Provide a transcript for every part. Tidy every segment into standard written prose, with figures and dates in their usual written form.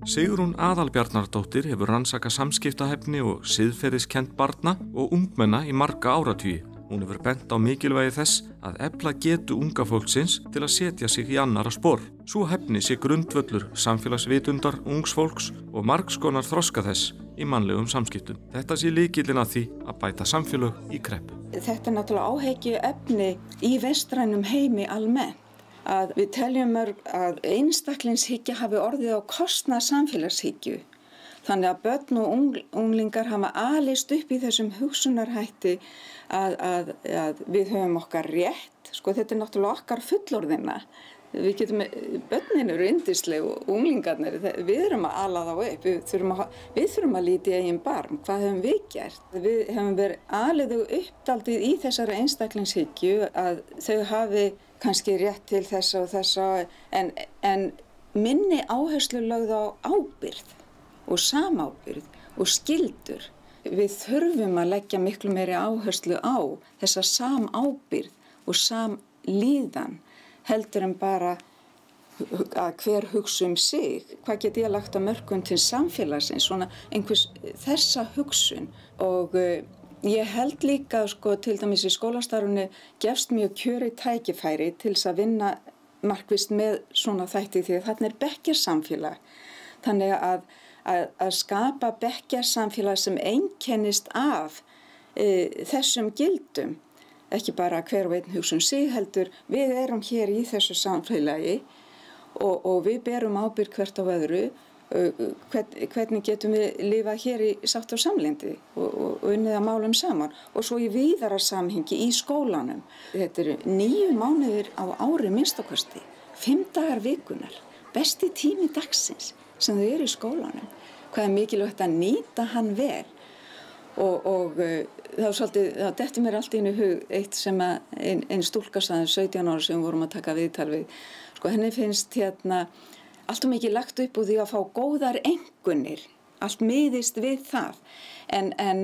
Sigrún Aðalbjarnardóttir hefur rannsakað samskiptahæfni og siðferðiskennd barna og ungmenna í marga áratugi. Hún hefur bent á mikilvægi þess að efla getu unga fólksins til að setja sig í annarra spor. Sú hæfni sé grundvöllur samfélagsvitundar ungs fólks og margs konar þroska þess í mannlegum samskiptum. Þetta sé lykillinn að því að bæta samfélög í kreppu. Þetta náttúrulega áhyggjuefni í vestrænum heimi almennt. Að við teljum að einstaklingshyggja hafi orðið á kostnað samfélagshyggju. Þannig að börn og unglingar hafa alist upp í þessum hugsunarhætti að við höfum okkar rétt. Sko þetta náttúrulega okkar fullorðina. Börnin eru yndisleg og unglingarnir, við erum að ala þá upp. Við þurfum að líta í eigin barm. Hvað höfum við gert? Við höfum verið alið og uppdaldið í þessari einstaklingshyggju að þau hafi kannski rétt til þessa og þessa en minni áherslu lögð á ábyrgð og samábyrgð og skyldur. Við þurfum að leggja miklu meiri áherslu á þessa samábyrgð og samlíðan heldur en bara að hver hugsa sig. Hvað get ég lagt á mörkum til samfélagsins, svona einhvers þessa hugsun og ég held líka, til dæmis í skólastarfinu gefst mjög kjörið tækifæri til þess að vinna markvisst með svona þætti því að þarna bekkjarsamfélag. Þannig að skapa bekkjarsamfélag sem einkennist af þessum gildum. Ekki bara hver og einn hugsa sig heldur, við erum hér í þessu samfélagi og við berum ábyrgð hvert á öðru. Hvernig getum við lifað hér í sátt og samlyndi og unnið að málum saman og svo í víðara samhengi í skólanum. Þetta eru 9 mánuðir á ári minnstakosti, 5 dagar vikunar, besti tími dagsins sem þau eru í skólanum. Hvað er mikilvægt að nýta hann vel og þá dettur mér allt í einu hug eitt sem ein stúlka sagði 17 ára sem við vorum að taka viðtal við. Henni finnst allt mikið lagt upp úr því að fá góðar einkunnir, allt miðist við það, en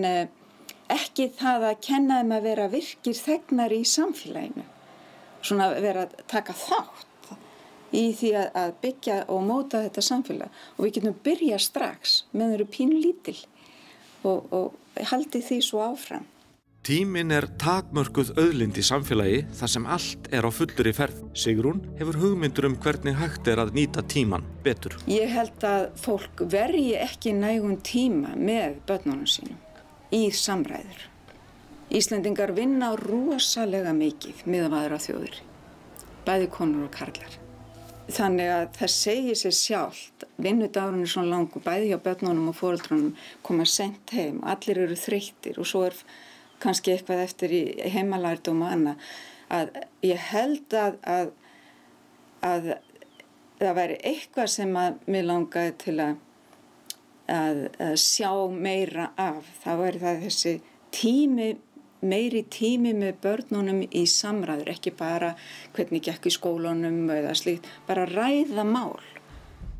ekki það að kenna þeim að vera virkir þegnar í samfélaginu, svona vera að taka þátt í því að byggja og móta þetta samfélag og við getum byrjað strax með þeirra pínlítil og haldið því svo áfram. Tíminn er takmörkuð auðlind í samfélagi þar sem allt er á fullri ferð. Sigrún hefur hugmyndur hvernig hægt er að nýta tímann betur. Ég held að fólk verji ekki nægum tíma með börnunum sínum í samræður. Íslendingar vinna rosalega mikið miðað við aðrar þjóðir, bæði konur og karlar. Þannig að það segir sér sjálft, vinnudagurinn er svona langur, bæði hjá börnunum og foreldrunum koma sent heim, allir eru þreyttir og svo er kannski eitthvað eftir í heimalærdóm og annað, að ég held að það væri eitthvað sem að mér langaði til að sjá meira af. Það væri það þessi meiri tími með börnunum í samræður, ekki bara hvernig gekk í skólanum eða slíkt, bara ræða mál.